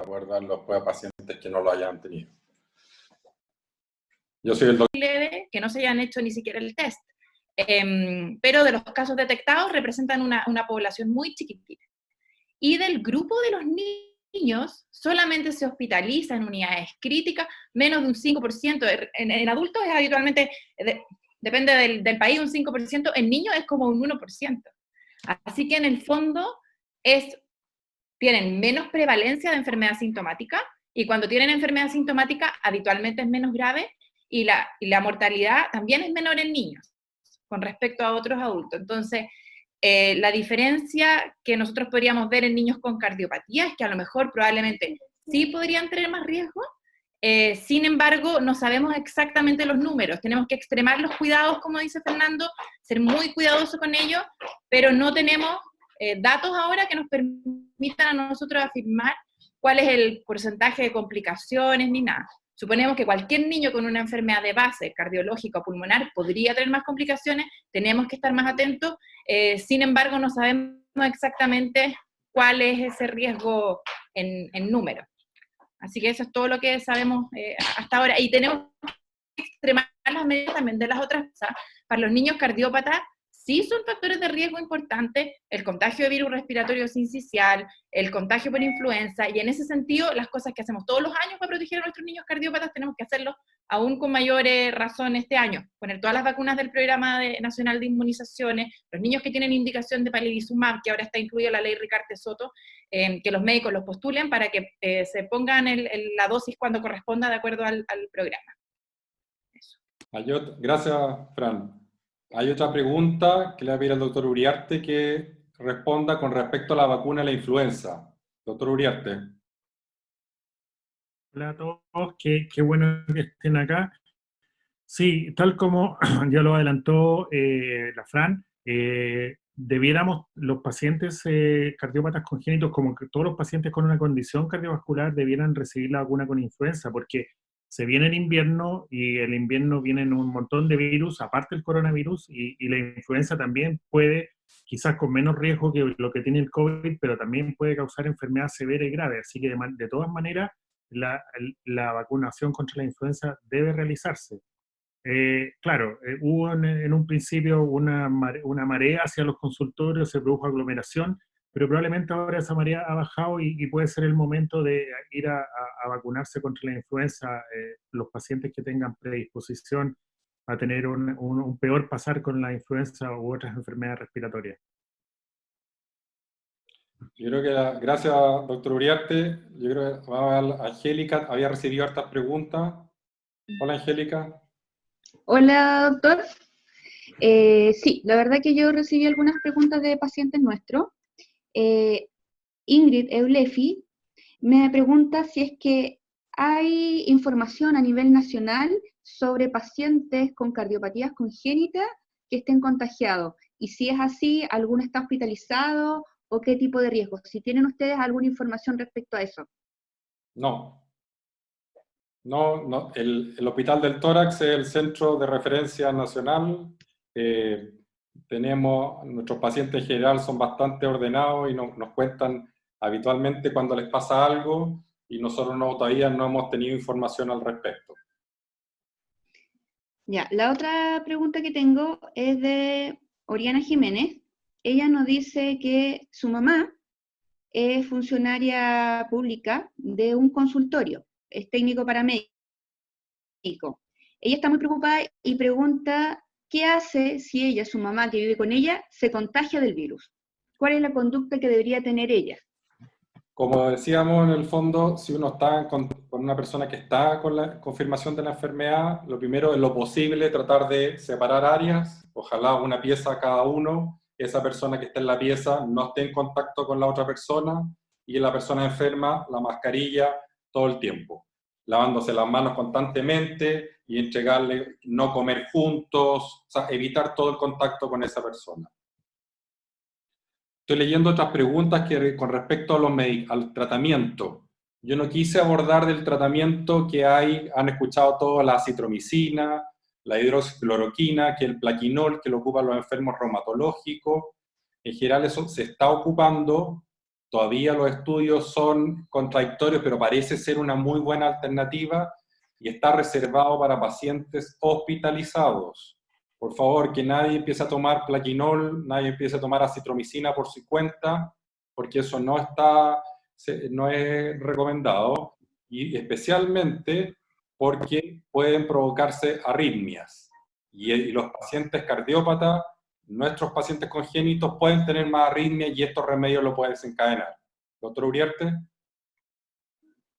poder darlo después a pacientes que no lo hayan tenido. Yo soy el doctor. Leve, que no se hayan hecho ni siquiera el test. Pero de los casos detectados representan una población muy chiquitita. Y del grupo de los niños, solamente se hospitaliza en unidades críticas menos de un 5%. En adultos es habitualmente, depende del país, un 5%, en niños es como un 1%. Así que en el fondo tienen menos prevalencia de enfermedad sintomática, y cuando tienen enfermedad sintomática habitualmente es menos grave, y la mortalidad también es menor en niños con respecto a otros adultos. Entonces, la diferencia que nosotros podríamos ver en niños con cardiopatía es que a lo mejor probablemente sí podrían tener más riesgo, sin embargo, no sabemos exactamente los números. Tenemos que extremar los cuidados, como dice Fernando, ser muy cuidadosos con ello, pero no tenemos datos ahora que nos permitan a nosotros afirmar cuál es el porcentaje de complicaciones ni nada. Suponemos que cualquier niño con una enfermedad de base, cardiológica o pulmonar, podría tener más complicaciones, tenemos que estar más atentos, sin embargo no sabemos exactamente cuál es ese riesgo en número. Así que eso es todo lo que sabemos hasta ahora, y tenemos que extremar las medidas también de las otras cosas. Para los niños cardiópatas, sí son factores de riesgo importantes el contagio de virus respiratorio sincicial, el contagio por influenza, y en ese sentido, las cosas que hacemos todos los años para proteger a nuestros niños cardiópatas, tenemos que hacerlo aún con mayor razón este año. Poner todas las vacunas del Programa Nacional de Inmunizaciones, los niños que tienen indicación de palivizumab, que ahora está incluida en la ley Ricarte Soto, que los médicos los postulen para que se pongan la dosis cuando corresponda de acuerdo al programa. Eso. Gracias, Fran. Hay otra pregunta que le voy a pedir al doctor Uriarte que responda con respecto a la vacuna de la influenza. Doctor Uriarte. Hola a todos, qué bueno que estén acá. Sí, tal como ya lo adelantó la Fran, debiéramos, los pacientes cardiópatas congénitos, como que todos los pacientes con una condición cardiovascular, debieran recibir la vacuna con influenza, porque se viene el invierno, y el invierno vienen un montón de virus, aparte del coronavirus, y la influenza también puede, quizás con menos riesgo que lo que tiene el COVID, pero también puede causar enfermedad severa y grave. Así que de todas maneras, la vacunación contra la influenza debe realizarse. Claro, hubo en un principio una marea hacia los consultorios, se produjo aglomeración, pero probablemente ahora esa marea ha bajado, y puede ser el momento de ir a vacunarse contra la influenza, los pacientes que tengan predisposición a tener un peor pasar con la influenza u otras enfermedades respiratorias. Yo creo que, gracias, doctor Uriarte. Yo creo que vamos a Angélica, había recibido hartas preguntas. Hola, Angélica. Hola, doctor. Sí, la verdad que yo recibí algunas preguntas de pacientes nuestros. Ingrid Eulefi me pregunta si es que hay información a nivel nacional sobre pacientes con cardiopatías congénitas que estén contagiados, y si es así, ¿alguno está hospitalizado o qué tipo de riesgos? Si tienen ustedes alguna información respecto a eso. No. No, el Hospital del Tórax es el centro de referencia nacional. Nuestros pacientes en general son bastante ordenados y nos cuentan habitualmente cuando les pasa algo, y nosotros todavía no hemos tenido información al respecto. Ya, la otra pregunta que tengo es de Oriana Jiménez. Ella nos dice que su mamá es funcionaria pública de un consultorio, es técnico paramédico. Ella está muy preocupada y pregunta qué hace si ella, su mamá que vive con ella, se contagia del virus. ¿Cuál es la conducta que debería tener ella? Como decíamos, en el fondo, si uno está con una persona que está con la confirmación de la enfermedad, lo primero es lo posible tratar de separar áreas, ojalá una pieza cada uno, que esa persona que está en la pieza no esté en contacto con la otra persona, y la persona enferma, la mascarilla todo el tiempo, lavándose las manos constantemente y entregarle, no comer juntos, o sea, evitar todo el contacto con esa persona. Estoy leyendo otras preguntas que con respecto a al tratamiento. Yo no quise abordar del tratamiento que han escuchado todos, la acitromicina, la hidroxicloroquina, que el plaquinol, que lo ocupan los enfermos reumatológicos. En general eso se está ocupando, todavía los estudios son contradictorios, pero parece ser una muy buena alternativa y está reservado para pacientes hospitalizados. Por favor, que nadie empiece a tomar plaquinol, nadie empiece a tomar acitromicina por su cuenta, porque eso no es recomendado, y especialmente porque pueden provocarse arritmias. Y los pacientes cardiópatas, nuestros pacientes congénitos, pueden tener más arritmias y estos remedios lo pueden desencadenar. Doctor Uriarte.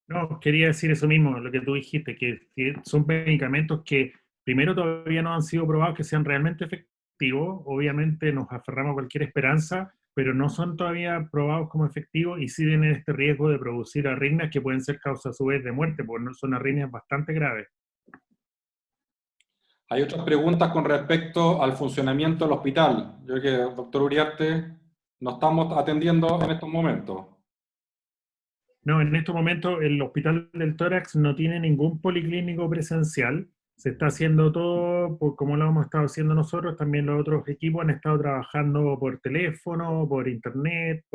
No, quería decir eso mismo, lo que tú dijiste, que son medicamentos que primero todavía no han sido probados que sean realmente efectivos. Obviamente nos aferramos a cualquier esperanza, pero no son todavía probados como efectivos y sí tienen este riesgo de producir arritmias que pueden ser causa a su vez de muerte, porque no son arritmias bastante graves. Hay otras preguntas con respecto al funcionamiento del hospital. Yo creo que, doctor Uriarte, no estamos atendiendo en estos momentos. No, en estos momentos el Hospital del Tórax no tiene ningún policlínico presencial. Se está haciendo todo como lo hemos estado haciendo nosotros. También los otros equipos han estado trabajando por teléfono, por internet,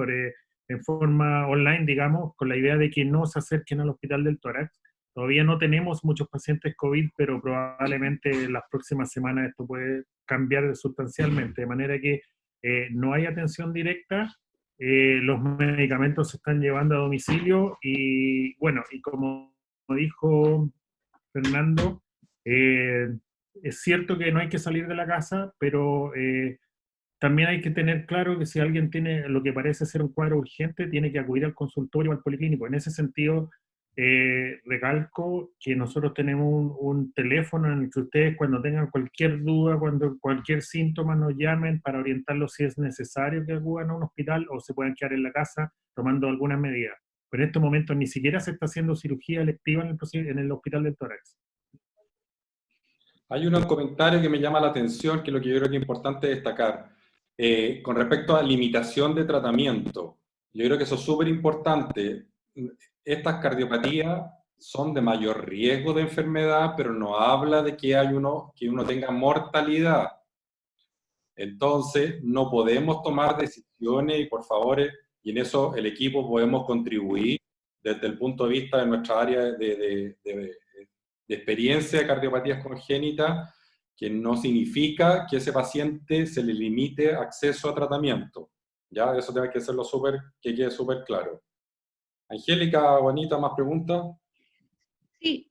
en forma online, digamos, con la idea de que no se acerquen al Hospital del Tórax. Todavía no tenemos muchos pacientes COVID, pero probablemente en las próximas semanas esto puede cambiar sustancialmente, de manera que no hay atención directa. Los medicamentos se están llevando a domicilio y bueno, y como dijo Fernando, es cierto que no hay que salir de la casa, pero también hay que tener claro que si alguien tiene lo que parece ser un cuadro urgente, tiene que acudir al consultorio o al policlínico. En ese sentido, recalco que nosotros tenemos un teléfono en el que ustedes cuando tengan cualquier duda, cuando cualquier síntoma nos llamen para orientarlos si es necesario que acudan a un hospital o se puedan quedar en la casa tomando algunas medidas. Pero en estos momentos ni siquiera se está haciendo cirugía electiva en el Hospital del Tórax. Hay un comentario que me llama la atención, que es lo que yo creo que es importante destacar, con respecto a limitación de tratamiento. Yo creo que eso es súper importante. Estas cardiopatías son de mayor riesgo de enfermedad, pero no habla de que uno tenga mortalidad. Entonces, no podemos tomar decisiones y por favor, y en eso el equipo podemos contribuir desde el punto de vista de nuestra área de experiencia de cardiopatías congénitas, que no significa que a ese paciente se le limite acceso a tratamiento. ¿Ya? Eso tiene que serlo que quede súper claro. Angélica, Juanita, ¿más preguntas? Sí,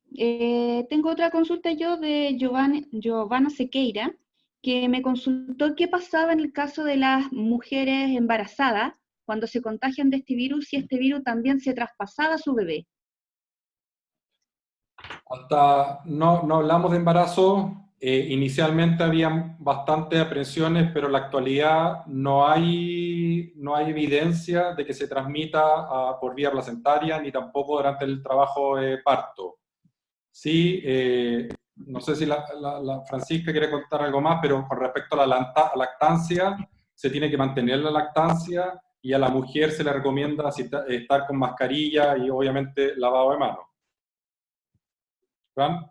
tengo otra consulta yo de Giovanna Sequeira, que me consultó qué pasaba en el caso de las mujeres embarazadas cuando se contagian de este virus, si este virus también se traspasaba a su bebé. Hasta no hablamos de embarazo. Inicialmente había bastantes aprensiones, pero en la actualidad no hay evidencia de que se transmita por vía placentaria ni tampoco durante el trabajo de parto. Sí, no sé si la Francisca quiere contar algo más, pero con respecto a la lactancia, se tiene que mantener la lactancia y a la mujer se le recomienda estar con mascarilla y obviamente lavado de manos. ¿Fran?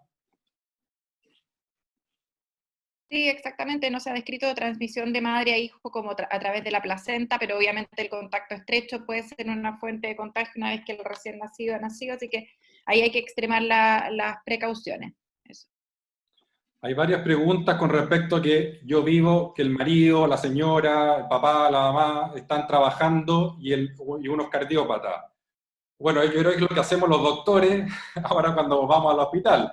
Sí, exactamente, no se ha descrito transmisión de madre a hijo como a través de la placenta, pero obviamente el contacto estrecho puede ser una fuente de contagio una vez que el recién nacido ha nacido, así que ahí hay que extremar las precauciones. Eso. Hay varias preguntas con respecto a que yo vivo, que el marido, la señora, el papá, la mamá están trabajando y unos cardiópatas. Bueno, yo creo que es lo que hacemos los doctores ahora cuando vamos al hospital.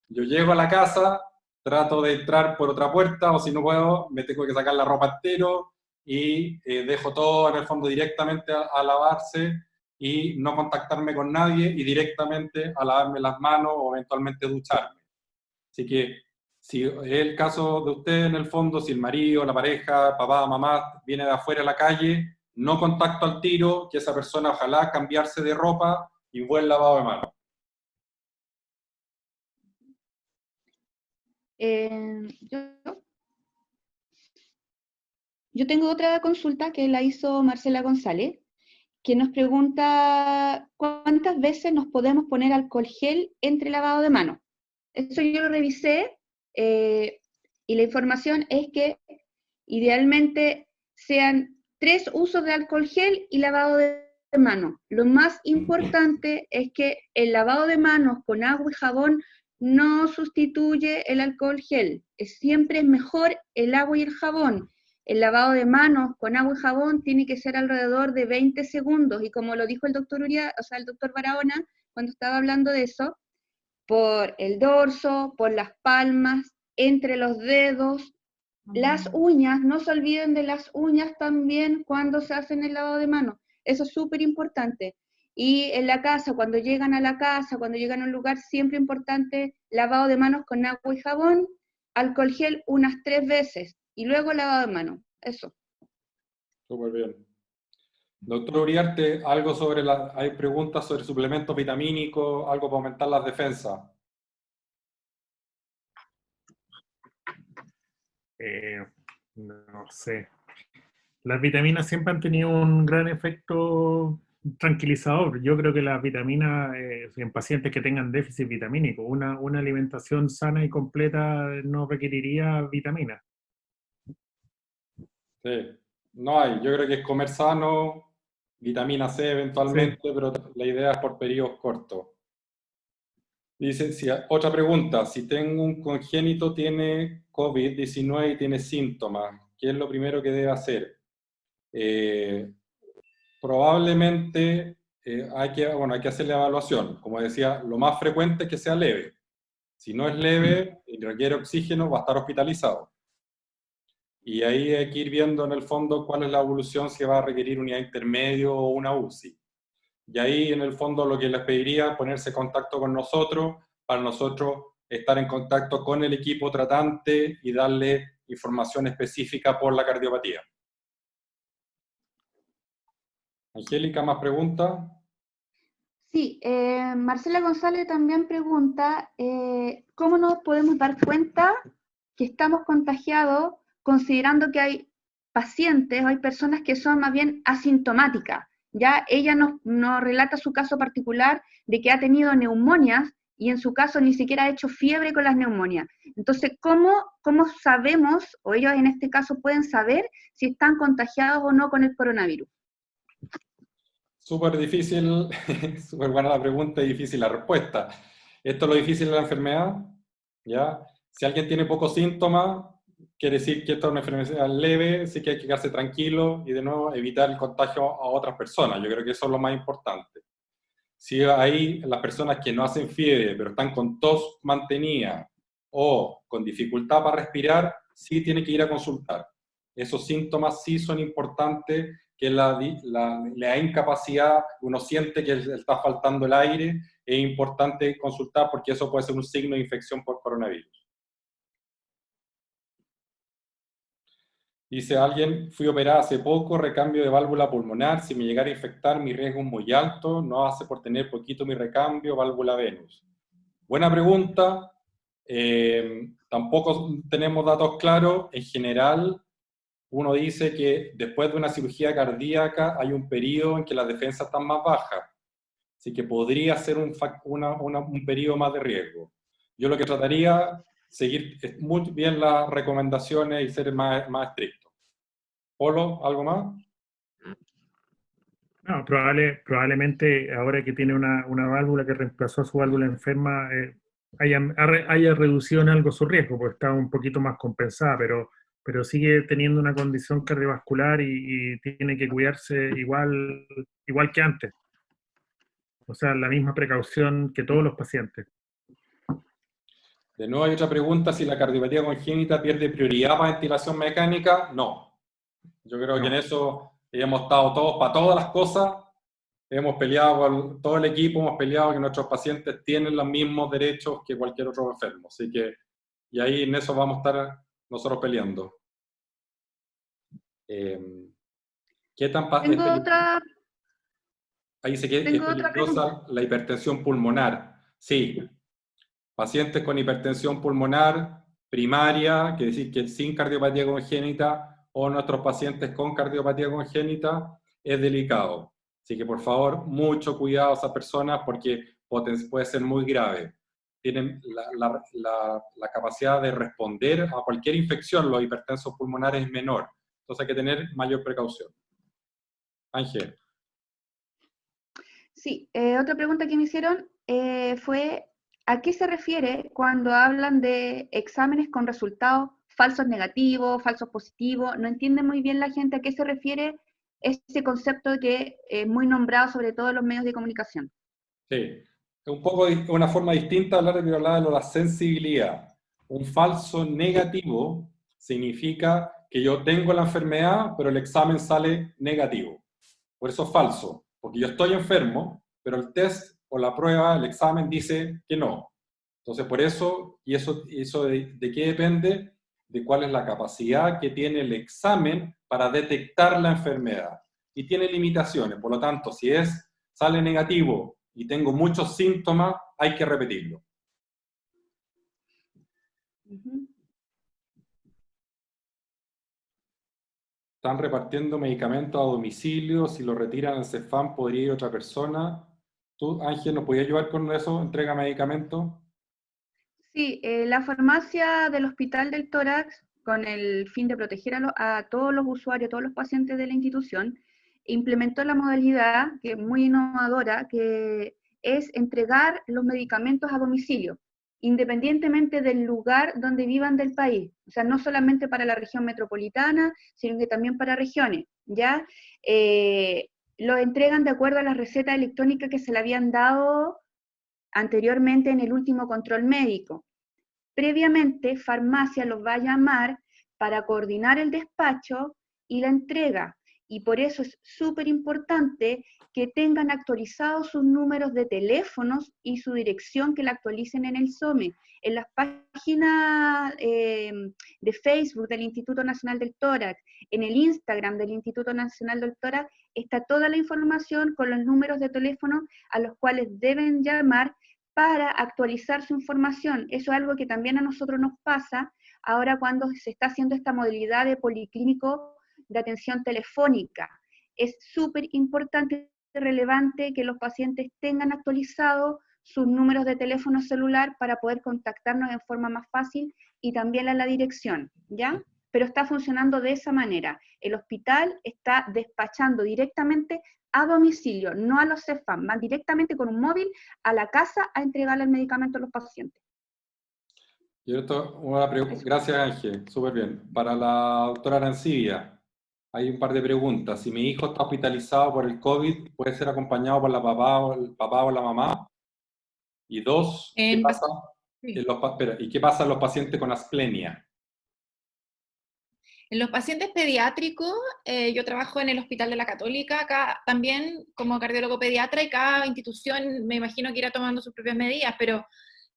Yo llego a la casa, trato de entrar por otra puerta o si no puedo, me tengo que sacar la ropa entero y dejo todo en el fondo directamente a lavarse y no contactarme con nadie y directamente a lavarme las manos o eventualmente ducharme. Así que si es el caso de usted en el fondo, si el marido, la pareja, papá, mamá viene de afuera a la calle, no contacto al tiro, que esa persona ojalá cambiarse de ropa y buen lavado de manos. Yo tengo otra consulta que la hizo Marcela González, que nos pregunta cuántas veces nos podemos poner alcohol gel entre lavado de manos. Eso yo lo revisé y la información es que idealmente sean 3 usos de alcohol gel y lavado de de manos. Lo más importante es que el lavado de manos con agua y jabón no sustituye el alcohol gel. Siempre es mejor el agua y el jabón. El lavado de manos con agua y jabón tiene que ser alrededor de 20 segundos, y como lo dijo el doctor el doctor Barahona, cuando estaba hablando de eso, por el dorso, por las palmas, entre los dedos, las uñas, no se olviden de las uñas también cuando se hacen el lavado de manos. Eso es súper importante. Y en la casa, cuando llegan a la casa, cuando llegan a un lugar, siempre importante lavado de manos con agua y jabón, alcohol gel unas 3 veces, y luego lavado de manos. Eso. Súper bien. Doctor Uriarte, algo sobre hay preguntas sobre suplementos vitamínicos, algo para aumentar las defensas. No sé. Las vitaminas siempre han tenido un gran efecto tranquilizador. Yo creo que las vitaminas, en pacientes que tengan déficit vitamínico, una alimentación sana y completa no requeriría vitaminas. Sí, no hay. Yo creo que es comer sano, vitamina C eventualmente, sí, pero la idea es por periodos cortos. Dice, otra pregunta, si tengo un congénito, tiene COVID-19 y tiene síntomas, ¿qué es lo primero que debe hacer? Probablemente hay que hacer la evaluación. Como decía, lo más frecuente es que sea leve. Si no es leve y requiere oxígeno, va a estar hospitalizado. Y ahí hay que ir viendo en el fondo cuál es la evolución, si va a requerir unidad intermedio o una UCI. Y ahí en el fondo lo que les pediría es ponerse en contacto con nosotros, para nosotros estar en contacto con el equipo tratante y darle información específica por la cardiopatía. Angélica, ¿más preguntas? Sí, Marcela González también pregunta, ¿cómo nos podemos dar cuenta que estamos contagiados considerando que hay pacientes o hay personas que son más bien asintomáticas? Ya ella nos relata su caso particular de que ha tenido neumonias y en su caso ni siquiera ha hecho fiebre con las neumonias. Entonces, ¿cómo sabemos, o ellos en este caso pueden saber si están contagiados o no con el coronavirus? Súper difícil, súper buena la pregunta y difícil la respuesta. Esto es lo difícil de la enfermedad, ¿ya? Si alguien tiene pocos síntomas, quiere decir que esta es una enfermedad leve, sí que hay que quedarse tranquilo y de nuevo evitar el contagio a otras personas. Yo creo que eso es lo más importante. Si hay las personas que no hacen fiebre, pero están con tos mantenida o con dificultad para respirar, sí tiene que ir a consultar. Esos síntomas sí son importantes, que la incapacidad, uno siente que le está faltando el aire, es importante consultar porque eso puede ser un signo de infección por coronavirus. Dice alguien, fui operada hace poco, recambio de válvula pulmonar, si me llegara a infectar mi riesgo es muy alto, no hace por tener poquito mi recambio, válvula venus. Buena pregunta, tampoco tenemos datos claros, en general uno dice que después de una cirugía cardíaca hay un periodo en que las defensas están más bajas, así que podría ser un periodo más de riesgo. Yo lo que trataría seguir muy bien las recomendaciones y ser más estricto. Polo, ¿algo más? No, probablemente ahora que tiene una válvula que reemplazó a su válvula enferma, haya reducido en algo su riesgo, porque está un poquito más compensada, pero sigue teniendo una condición cardiovascular y tiene que cuidarse igual que antes. O sea, la misma precaución que todos los pacientes. De nuevo hay otra pregunta, si la cardiopatía congénita pierde prioridad para ventilación mecánica. No. Yo creo que en eso hemos estado todos para todas las cosas, hemos peleado con todo el equipo, hemos peleado que nuestros pacientes tienen los mismos derechos que cualquier otro enfermo. Así que, y ahí en eso vamos a estar nosotros peleando. ¿Qué tan Ahí dice que es peligrosa la hipertensión pulmonar. Sí. Pacientes con hipertensión pulmonar primaria, que decir que sin cardiopatía congénita, o nuestros pacientes con cardiopatía congénita, es delicado. Así que por favor, mucho cuidado a esas personas porque puede ser muy grave. Tienen la capacidad de responder a cualquier infección, los hipertensos pulmonares es menor. Entonces hay que tener mayor precaución. Ángel. Sí, otra pregunta que me hicieron fue, ¿a qué se refiere cuando hablan de exámenes con resultados falsos negativos, falsos positivos? No entiende muy bien la gente a qué se refiere ese concepto que es muy nombrado sobre todo en los medios de comunicación. Sí, es un poco una forma distinta de hablar de que hablaba de la sensibilidad. Un falso negativo significa que yo tengo la enfermedad, pero el examen sale negativo. Por eso es falso, porque yo estoy enfermo, pero el test o la prueba, el examen dice que no. Entonces, por eso, y eso de qué depende, de cuál es la capacidad que tiene el examen para detectar la enfermedad. Y tiene limitaciones, por lo tanto, si sale negativo y tengo muchos síntomas, hay que repetirlo. Están repartiendo medicamentos a domicilio, si lo retiran al CEFAM podría ir otra persona. ¿Tú, Ángel, nos podías ayudar con eso? ¿Entrega medicamentos? Sí, la farmacia del Hospital del Tórax, con el fin de proteger a todos los usuarios, a todos los pacientes de la institución, implementó la modalidad, que es muy innovadora, que es entregar los medicamentos a domicilio, independientemente del lugar donde vivan del país. O sea, no solamente para la región metropolitana, sino que también para regiones, ¿ya? Los entregan de acuerdo a las recetas electrónicas que se le habían dado anteriormente en el último control médico. Previamente, farmacia los va a llamar para coordinar el despacho y la entrega. Y por eso es súper importante que tengan actualizados sus números de teléfonos y su dirección, que la actualicen en el SOME. En las páginas de Facebook del Instituto Nacional del Tórax, en el Instagram del Instituto Nacional del Tórax, está toda la información con los números de teléfono a los cuales deben llamar para actualizar su información. Eso es algo que también a nosotros nos pasa ahora cuando se está haciendo esta modalidad de policlínico de atención telefónica. Es súper importante y relevante que los pacientes tengan actualizados sus números de teléfono celular para poder contactarnos de forma más fácil y también a la dirección, ¿ya? Pero está funcionando de esa manera. El hospital está despachando directamente a domicilio, no a los CEFAM, van directamente con un móvil a la casa a entregarle el medicamento a los pacientes. Gracias, Ángel, súper bien. Para la doctora Arancibia, hay un par de preguntas. Si mi hijo está hospitalizado por el COVID, ¿puede ser acompañado por la papá o el papá o la mamá? Y dos, ¿qué pasa? Sí. ¿Y qué pasa en los pacientes con asplenia? En los pacientes pediátricos, yo trabajo en el Hospital de la Católica, acá también como cardiólogo pediatra, y cada institución me imagino que irá tomando sus propias medidas, pero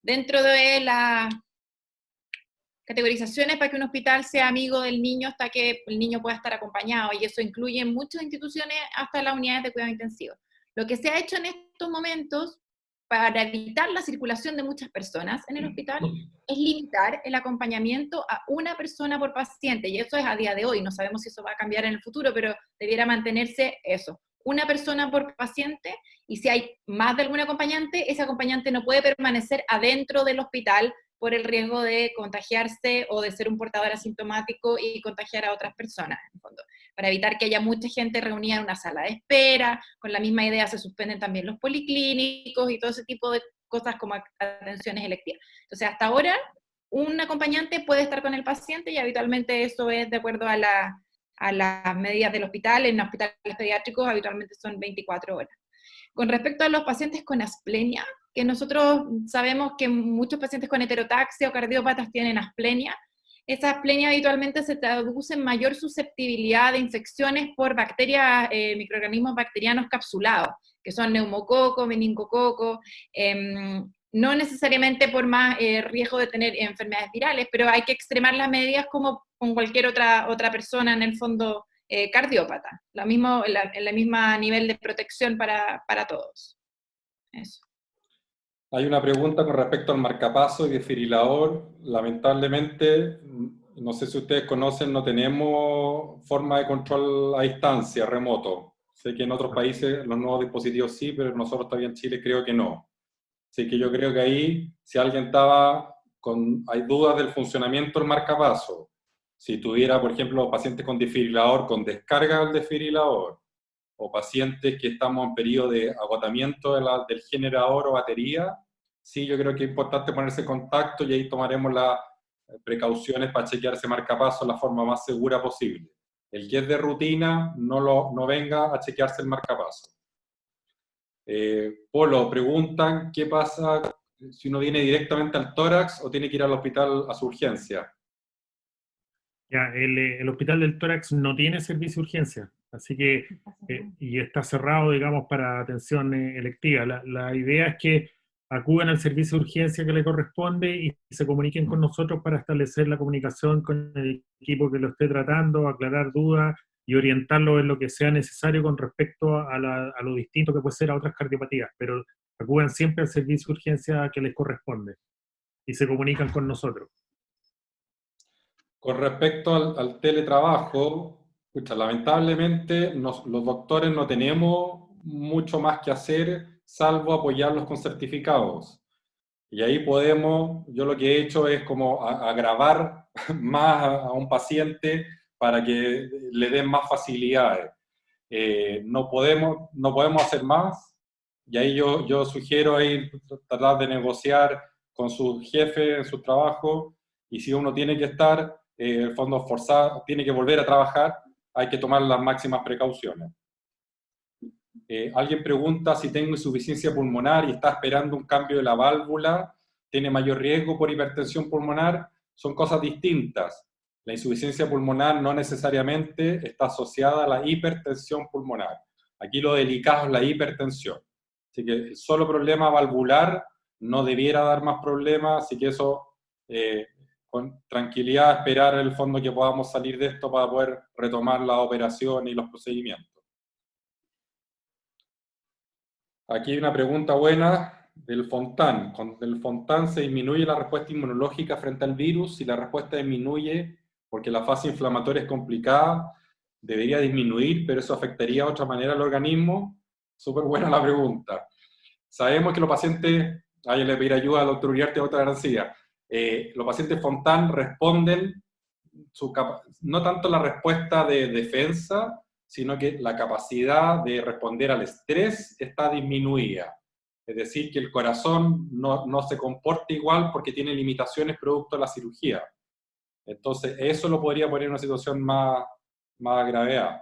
dentro de las categorizaciones para que un hospital sea amigo del niño hasta que el niño pueda estar acompañado, y eso incluye en muchas instituciones hasta las unidades de cuidado intensivo. Lo que se ha hecho en estos momentos para evitar la circulación de muchas personas en el hospital es limitar el acompañamiento a una persona por paciente, y eso es a día de hoy, no sabemos si eso va a cambiar en el futuro, pero debiera mantenerse eso, una persona por paciente, y si hay más de algún acompañante, ese acompañante no puede permanecer adentro del hospital por el riesgo de contagiarse o de ser un portador asintomático y contagiar a otras personas, en el fondo. Para evitar que haya mucha gente reunida en una sala de espera, con la misma idea se suspenden también los policlínicos y todo ese tipo de cosas como atenciones electivas. Entonces, hasta ahora, un acompañante puede estar con el paciente y habitualmente eso es de acuerdo a las medidas del hospital. En hospitales pediátricos habitualmente son 24 horas. Con respecto a los pacientes con asplenia, que nosotros sabemos que muchos pacientes con heterotaxia o cardiópatas tienen asplenia, esa asplenia habitualmente se traduce en mayor susceptibilidad de infecciones por bacterias, microorganismos bacterianos capsulados, que son neumococo, meningococo, no necesariamente por más riesgo de tener enfermedades virales, pero hay que extremar las medidas como con cualquier otra persona en el fondo cardiópata, el mismo nivel de protección para todos. Eso. Hay una pregunta con respecto al marcapaso y desfibrilador. Lamentablemente, no sé si ustedes conocen, no tenemos forma de control a distancia, remoto. Sé que en otros países los nuevos dispositivos sí, pero nosotros todavía en Chile creo que no. Así que yo creo que ahí, si alguien hay dudas del funcionamiento del marcapaso, si tuviera, por ejemplo, pacientes con desfibrilador, con descarga del desfibrilador, o pacientes que estamos en periodo de agotamiento del generador o batería, sí, yo creo que es importante ponerse en contacto y ahí tomaremos las precauciones para chequear ese marcapaso de la forma más segura posible. El que es de rutina, no venga a chequearse el marcapaso. Polo, preguntan qué pasa si uno viene directamente al tórax o tiene que ir al hospital a su urgencia. Ya, el hospital del tórax no tiene servicio de urgencia, así que, y está cerrado, digamos, para atención electiva. La idea es que acudan al servicio de urgencia que le corresponde y se comuniquen con nosotros para establecer la comunicación con el equipo que lo esté tratando, aclarar dudas y orientarlo en lo que sea necesario con respecto a lo distinto que puede ser a otras cardiopatías, pero acudan siempre al servicio de urgencia que les corresponde y se comunican con nosotros. Con respecto al teletrabajo, escucha, lamentablemente los doctores no tenemos mucho más que hacer salvo apoyarlos con certificados. Y ahí podemos, yo lo que he hecho es como agravar más a un paciente para que le den más facilidades. No podemos hacer más, y ahí yo sugiero ahí tratar de negociar con su jefe en su trabajo, y si uno tiene que estar, el fondo forzado, tiene que volver a trabajar, hay que tomar las máximas precauciones. Alguien pregunta si tengo insuficiencia pulmonar y está esperando un cambio de la válvula, ¿tiene mayor riesgo por hipertensión pulmonar? Son cosas distintas. La insuficiencia pulmonar no necesariamente está asociada a la hipertensión pulmonar. Aquí lo delicado es la hipertensión. Así que el solo problema valvular no debiera dar más problemas, así que eso, con tranquilidad, esperar en el fondo que podamos salir de esto para poder retomar la operación y los procedimientos. Aquí hay una pregunta buena del Fontán. Con el Fontán se disminuye la respuesta inmunológica frente al virus. Si la respuesta disminuye porque la fase inflamatoria es complicada, debería disminuir, pero eso afectaría de otra manera al organismo. Súper buena la pregunta. Sabemos que los pacientes, ahí le pediré ayuda al doctor Uriarte y a otra García, los pacientes Fontán responden, no tanto la respuesta de defensa, sino que la capacidad de responder al estrés está disminuida. Es decir, que el corazón no se comporta igual porque tiene limitaciones producto de la cirugía. Entonces, eso lo podría poner en una situación más gravedad.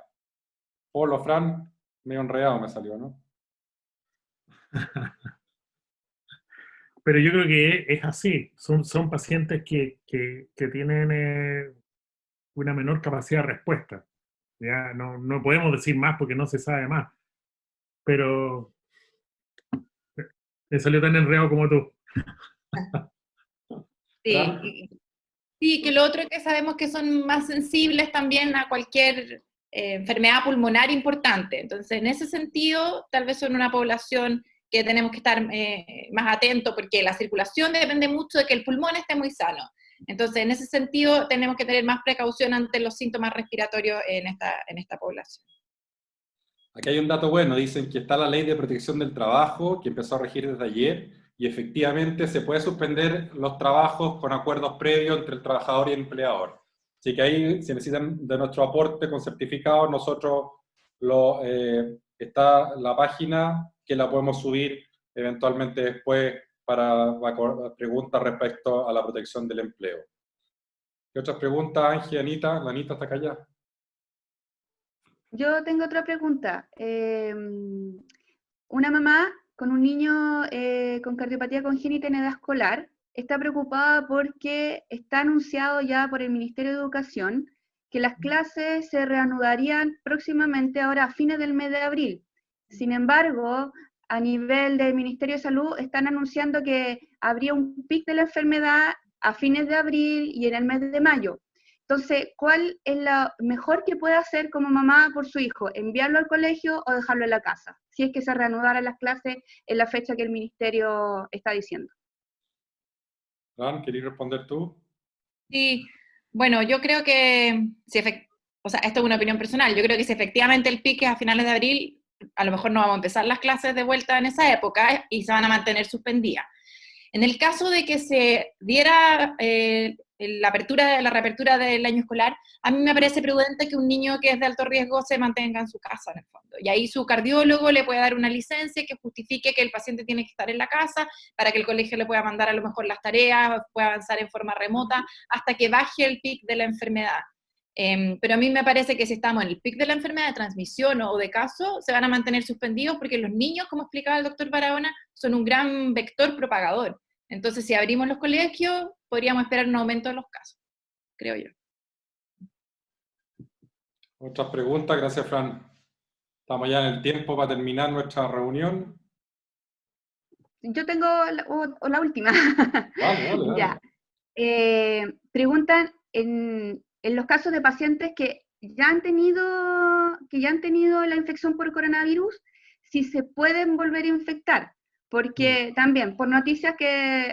Polo, Fran, medio enredado me salió, ¿no? Pero yo creo que es así. Son pacientes que tienen una menor capacidad de respuesta. Ya no podemos decir más porque no se sabe más. Pero me salió tan enredado como tú. Sí, sí, que lo otro es que sabemos que son más sensibles también a cualquier enfermedad pulmonar importante. Entonces, en ese sentido, tal vez son una población que tenemos que estar más atentos, porque la circulación depende mucho de que el pulmón esté muy sano. Entonces, en ese sentido, tenemos que tener más precaución ante los síntomas respiratorios en esta población. Aquí hay un dato bueno, dicen que está la Ley de Protección del Trabajo, que empezó a regir desde ayer, y efectivamente se puede suspender los trabajos con acuerdos previos entre el trabajador y el empleador. Así que ahí, si necesitan de nuestro aporte con certificados, nosotros está la página que la podemos subir eventualmente después para preguntas respecto a la protección del empleo. ¿Qué otras preguntas, Ángel, Anita? La Anita está acá ya. Yo tengo otra pregunta. Una mamá con un niño con cardiopatía congénita en edad escolar está preocupada porque está anunciado ya por el Ministerio de Educación que las clases se reanudarían próximamente ahora a fines del mes de abril. Sin embargo, a nivel del Ministerio de Salud están anunciando que habría un pic de la enfermedad a fines de abril y en el mes de mayo. Entonces, ¿cuál es lo mejor que puede hacer como mamá por su hijo? ¿Enviarlo al colegio o dejarlo en la casa? Si es que se reanudaran las clases en la fecha que el ministerio está diciendo. Fran, ¿querías responder tú? Sí, bueno, yo creo que, o sea, esto es una opinión personal, yo creo que si efectivamente el pique es a finales de abril, a lo mejor no vamos a empezar las clases de vuelta en esa época y se van a mantener suspendidas. En el caso de que se diera la reapertura del año escolar, a mí me parece prudente que un niño que es de alto riesgo se mantenga en su casa, en el fondo. Y ahí su cardiólogo le puede dar una licencia que justifique que el paciente tiene que estar en la casa, para que el colegio le pueda mandar a lo mejor las tareas, pueda avanzar en forma remota, hasta que baje el pic de la enfermedad. Pero a mí me parece que si estamos en el pic de la enfermedad de transmisión o de caso, se van a mantener suspendidos porque los niños, como explicaba el doctor Barahona, son un gran vector propagador. Entonces, si abrimos los colegios, podríamos esperar un aumento de los casos, creo yo. Otras preguntas, gracias Fran. Estamos ya en el tiempo para terminar nuestra reunión. Yo tengo la última. Dale. Ya. Preguntan en los casos de pacientes que ya han tenido la infección por coronavirus, si se pueden volver a infectar. Porque también, por noticias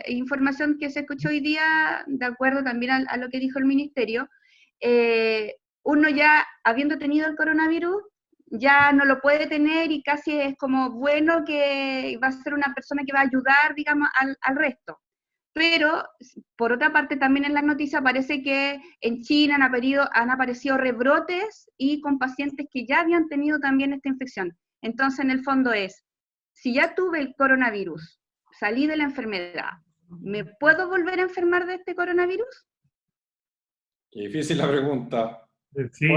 información que se escuchó hoy día, de acuerdo también a lo que dijo el ministerio, uno ya habiendo tenido el coronavirus, ya no lo puede tener y casi es como bueno que va a ser una persona que va a ayudar, digamos, al resto. Pero, por otra parte, también en las noticias parece que en China han aparecido rebrotes y con pacientes que ya habían tenido también esta infección. Entonces, en el fondo si ya tuve el coronavirus, salí de la enfermedad, ¿me puedo volver a enfermar de este coronavirus? Qué difícil la pregunta. Sí.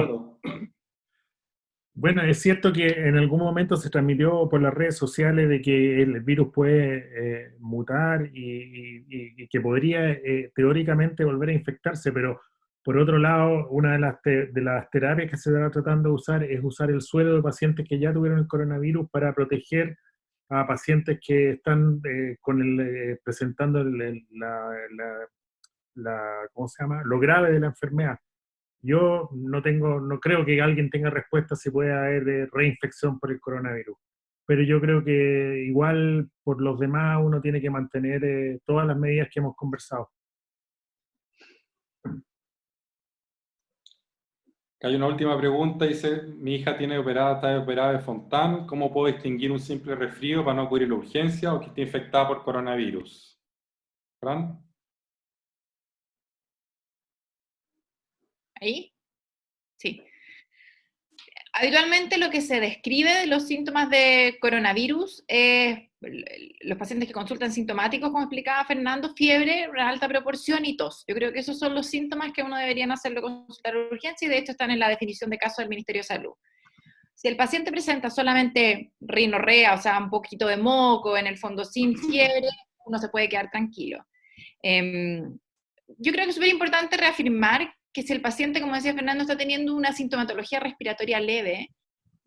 Bueno, es cierto que en algún momento se transmitió por las redes sociales de que el virus puede mutar y que podría teóricamente volver a infectarse, pero por otro lado, una de las terapias que se está tratando de usar es usar el suero de pacientes que ya tuvieron el coronavirus para proteger a pacientes que están presentando ¿cómo se llama? Lo grave de la enfermedad. Yo no creo que alguien tenga respuesta si puede haber reinfección por el coronavirus, pero yo creo que igual por los demás uno tiene que mantener todas las medidas que hemos conversado. Hay una última pregunta, dice, mi hija está operada de Fontan, ¿cómo puedo distinguir un simple resfrío para no acudir a la urgencia o que esté infectada por coronavirus? ¿Fran? ¿Ahí? Sí. Habitualmente lo que se describe de los síntomas de coronavirus es los pacientes que consultan sintomáticos, como explicaba Fernando, fiebre, una alta proporción y tos. Yo creo que esos son los síntomas que uno debería hacerlo consultar a urgencia y de hecho están en la definición de caso del Ministerio de Salud. Si el paciente presenta solamente rinorrea, o sea, un poquito de moco, en el fondo sin fiebre, uno se puede quedar tranquilo. Yo creo que es súper importante reafirmar que si el paciente, como decía Fernando, está teniendo una sintomatología respiratoria leve,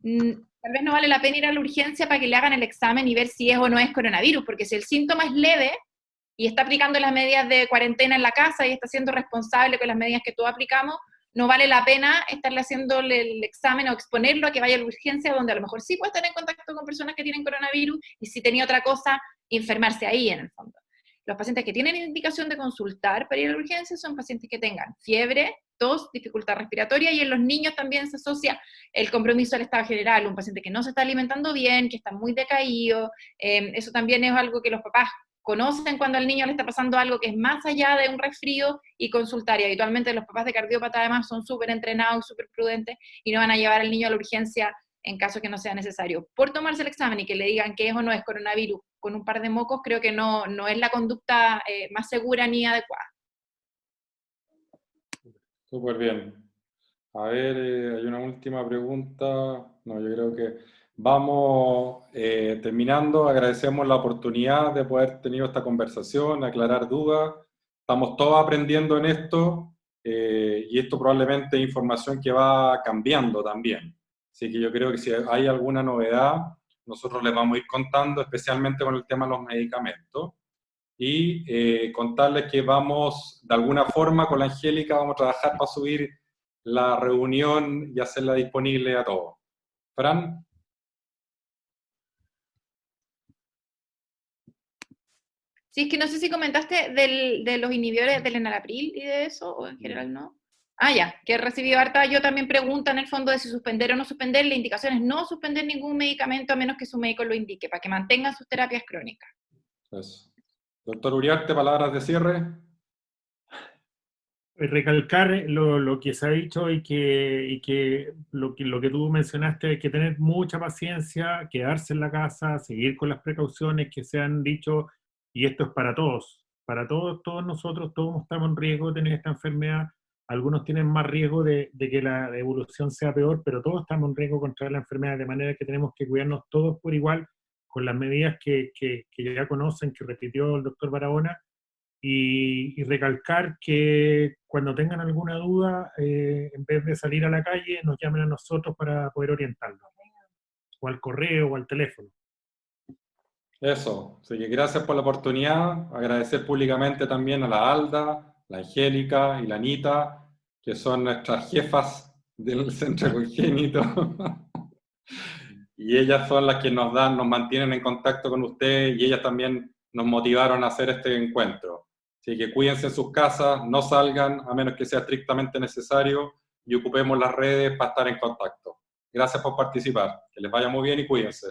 tal vez no vale la pena ir a la urgencia para que le hagan el examen y ver si es o no es coronavirus, porque si el síntoma es leve y está aplicando las medidas de cuarentena en la casa y está siendo responsable con las medidas que todos aplicamos, no vale la pena estarle haciendo el examen o exponerlo a que vaya a la urgencia, donde a lo mejor sí puede estar en contacto con personas que tienen coronavirus y si tenía otra cosa, enfermarse ahí en el fondo. Los pacientes que tienen indicación de consultar para ir a la urgencia son pacientes que tengan fiebre, tos, dificultad respiratoria, y en los niños también se asocia el compromiso del estado general, un paciente que no se está alimentando bien, que está muy decaído, eso también es algo que los papás conocen cuando al niño le está pasando algo que es más allá de un resfrío y consultar, y habitualmente los papás de cardiópata además son súper entrenados, súper prudentes, y no van a llevar al niño a la urgencia en caso que no sea necesario. Por tomarse el examen y que le digan que es o no es coronavirus con un par de mocos, creo que no es la conducta más segura ni adecuada. Súper bien. A ver, hay una última pregunta. No, yo creo que vamos terminando. Agradecemos la oportunidad de poder tener esta conversación, aclarar dudas. Estamos todos aprendiendo en esto y esto probablemente es información que va cambiando también. Así que yo creo que si hay alguna novedad, nosotros les vamos a ir contando, especialmente con el tema de los medicamentos. Y contarles que vamos, de alguna forma, con la Angélica, vamos a trabajar para subir la reunión y hacerla disponible a todos. Fran. Sí, es que no sé si comentaste de los inhibidores del enalapril y de eso, o en general no. Ah, ya, que he recibido harta, yo también pregunta en el fondo de si suspender o no suspender. La indicación es no suspender ningún medicamento a menos que su médico lo indique, para que mantengan sus terapias crónicas. Eso. Doctor Uriarte, palabras de cierre. recalcar lo que se ha dicho y que lo que tú mencionaste, hay que tener mucha paciencia, quedarse en la casa, seguir con las precauciones que se han dicho, y esto es para todos nosotros, todos estamos en riesgo de tener esta enfermedad, algunos tienen más riesgo de que la evolución sea peor, pero todos estamos en riesgo contra la enfermedad, de manera que tenemos que cuidarnos todos por igual, con las medidas que ya conocen, que repitió el doctor Barahona, y recalcar que cuando tengan alguna duda, en vez de salir a la calle, nos llamen a nosotros para poder orientarlos, o al correo o al teléfono. Eso, así que gracias por la oportunidad, agradecer públicamente también a la Alda, la Angélica y la Anita, que son nuestras jefas del centro congénito. Y ellas son las que nos mantienen en contacto con ustedes, y ellas también nos motivaron a hacer este encuentro. Así que cuídense en sus casas, no salgan a menos que sea estrictamente necesario, y ocupemos las redes para estar en contacto. Gracias por participar, que les vaya muy bien y cuídense.